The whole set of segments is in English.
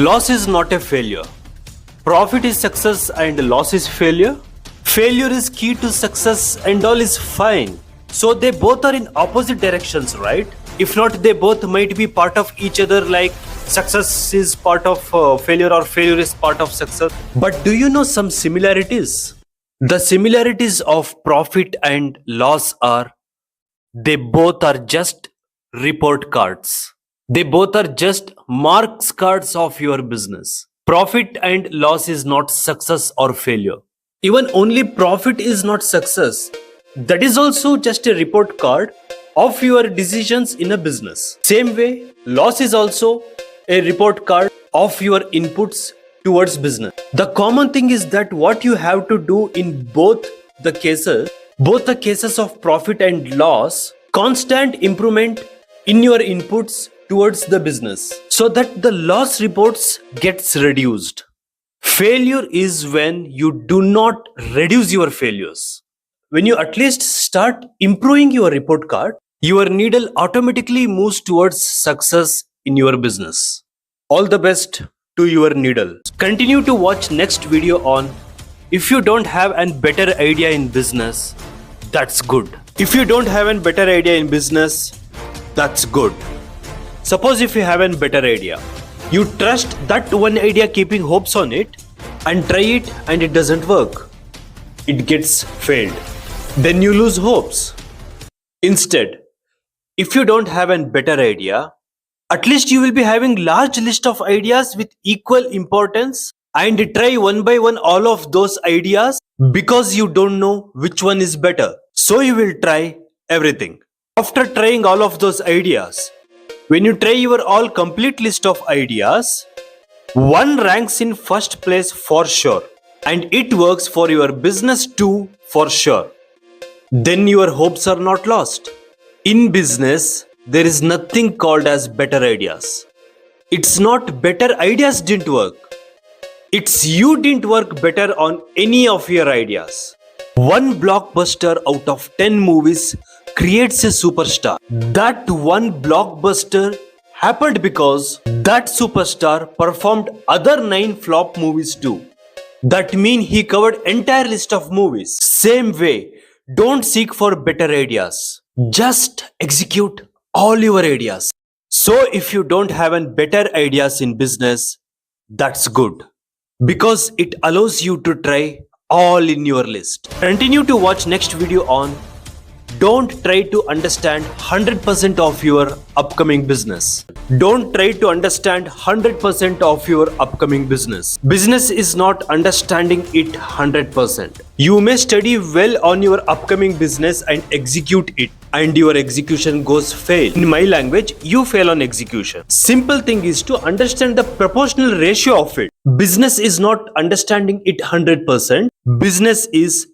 Loss is not a failure. Profit is success and loss is failure. Failure is key to success and all is fine. So they both are in opposite directions, right? If not, they both might be part of each other, like success is part of failure or failure is part of success. But do you know some similarities? The similarities of profit and loss are they both are just report cards. They both are just marks cards of your business. Profit and loss is not success or failure. Even only profit is not success. That is also just a report card of your decisions in a business. Same way, loss is also a report card of your inputs towards business. The common thing is that what you have to do in both the cases of profit and loss, constant improvement in your inputs towards the business so that the loss reports gets reduced. Failure is when you do not reduce your failures. When you at least start improving your report card, your needle automatically moves towards success in your business. All the best to your needle. Continue to watch next video on if you don't have a better idea in business, that's good. If you don't have a better idea in business, that's good. Suppose if you have a better idea, you trust that one idea keeping hopes on it and try it and it doesn't work. It gets failed. Then you lose hopes. Instead, if you don't have a better idea, at least you will be having large list of ideas with equal importance and try one by one all of those ideas because you don't know which one is better. So you will try everything. After trying all of those ideas, when you try your all complete list of ideas, one ranks in first place for sure and it works for your business too for sure. Then your hopes are not lost. In business, there is nothing called as better ideas. It's not better ideas didn't work. It's you didn't work better on any of your ideas. One blockbuster out of 10 movies creates a superstar. That one blockbuster happened because that superstar performed other 9 flop movies too. That means he covered entire list of movies. Same way, don't seek for better ideas. Just execute all your ideas. So if you don't have a better ideas in business, that's good. Because it allows you to try all in your list. Continue to watch next video on don't try to understand 100% of your upcoming business. Don't try to understand 100% of your upcoming business. Business is not understanding it 100%. You may study well on your upcoming business and execute it, and your execution goes fail. In my language, you fail on execution. Simple thing is to understand the proportional ratio of it. Business is not understanding it 100%. Business is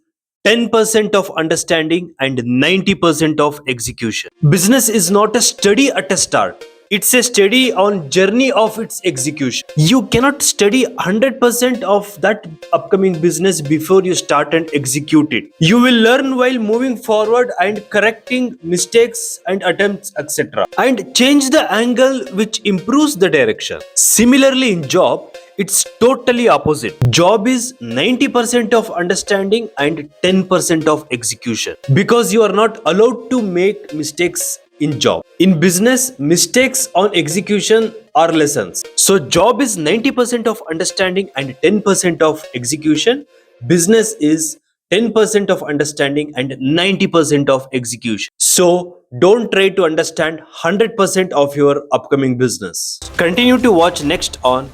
10% of understanding and 90% of execution. Business is not a study at a start. It's a study on journey of its execution. You cannot study 100% of that upcoming business before you start and execute it. You will learn while moving forward and correcting mistakes and attempts, etc. And change the angle which improves the direction. Similarly in job, it's totally opposite. Job is 90% of understanding and 10% of execution. Because you are not allowed to make mistakes in job. In business, mistakes on execution are lessons. So job is 90% of understanding and 10% of execution. Business is 10% of understanding and 90% of execution. So don't try to understand 100% of your upcoming business. Continue to watch next on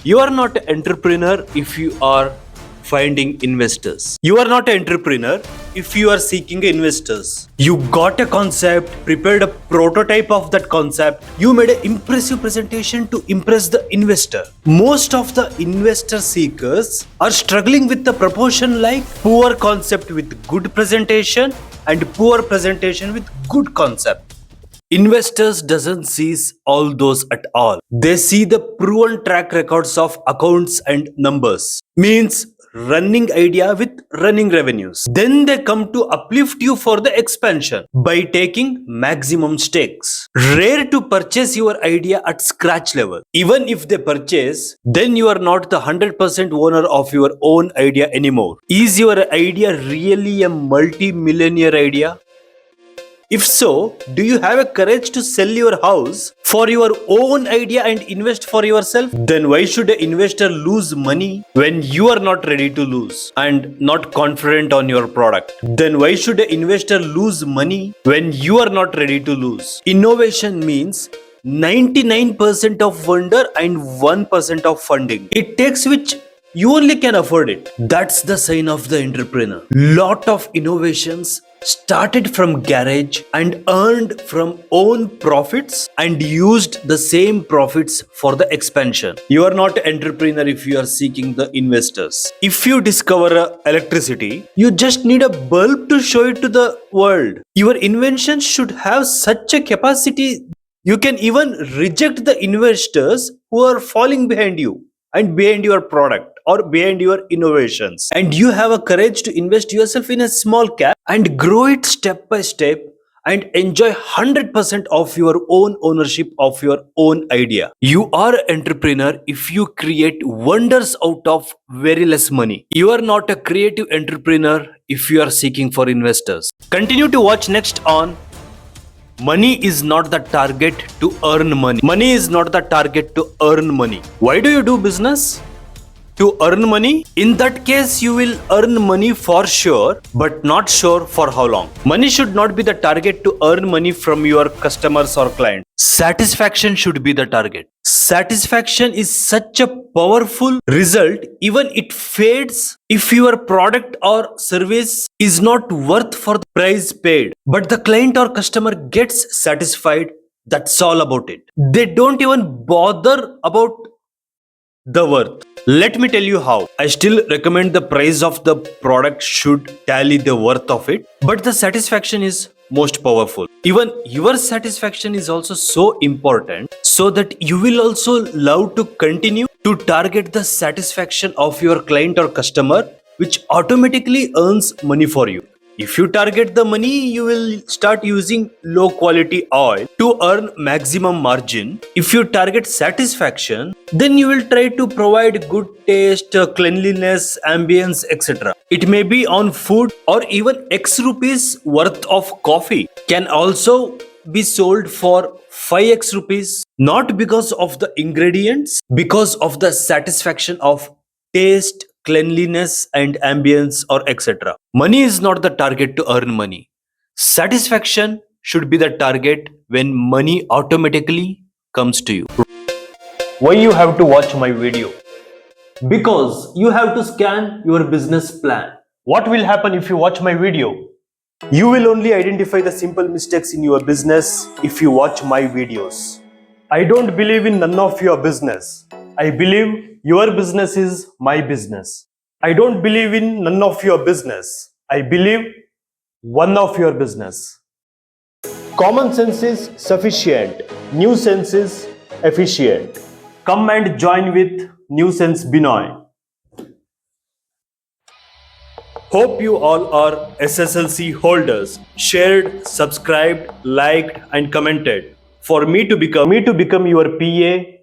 you are not an entrepreneur if you are finding investors. You are not an entrepreneur if you are seeking investors. You got a concept, prepared a prototype of that concept. You made an impressive presentation to impress the investor. Most of the investor seekers are struggling with the proportion like poor concept with good presentation and poor presentation with good concept. Investors doesn't see all those at all. They see the proven track records of accounts and numbers. Means running idea with running revenues. Then they come to uplift you for the expansion by taking maximum stakes. Rare to purchase your idea at scratch level. Even if they purchase, then you are not the 100% owner of your own idea anymore. Is your idea really a multi-millionaire idea? If so, do you have a courage to sell your house for your own idea and invest for yourself? Then why should an investor lose money when you are not ready to lose and not confident on your product? Then why should an investor lose money when you are not ready to lose? Innovation means 99% of wonder and 1% of funding. It takes which you only can afford it. That's the sign of the entrepreneur. Lot of innovations started from garage and earned from own profits and used the same profits for the expansion. You are not an entrepreneur if you are seeking the investors. If you discover electricity, you just need a bulb to show it to the world. Your invention should have such a capacity you can even reject the investors who are falling behind you and behind your product or behind your innovations. And you have a courage to invest yourself in a small cap and grow it step by step and enjoy 100% of your own ownership of your own idea. You are an entrepreneur if you create wonders out of very less money. You are not a creative entrepreneur if you are seeking for investors. Continue to watch next on Money is not the target to earn money. Money is not the target to earn money. Why do you do business? To earn money? In that case, you will earn money for sure, but not sure for how long. Money should not be the target to earn money from your customers or clients. Satisfaction should be the target. Satisfaction is such a powerful result, even it fades if your product or service is not worth for the price paid. But the client or customer gets satisfied. That's all about it. They don't even bother about the worth. Let me tell you how. I still recommend the price of the product should tally the worth of it, but the satisfaction is most powerful. Even your satisfaction is also so important, so that you will also love to continue to target the satisfaction of your client or customer, which automatically earns money for you. If you target the money, you will start using low quality oil to earn maximum margin. If you target satisfaction, then you will try to provide good taste, cleanliness, ambience, etc. It may be on food, or even X rupees worth of coffee can also be sold for 5x rupees, not because of the ingredients, because of the satisfaction of taste, cleanliness and ambience or etc. Money is not the target to earn money. Satisfaction should be the target when money automatically comes to you. Why you have to watch my video? Because you have to scan your business plan. What will happen if you watch my video? You will only identify the simple mistakes in your business if you watch my videos. I don't believe in none of your business. I believe your business is my business. I don't believe in none of your business. I believe one of your business. Common sense is sufficient. New sense is efficient. Come and join with New Sense Benoy. Hope you all are SSLC holders. Shared, subscribed, liked and commented for me to become your PA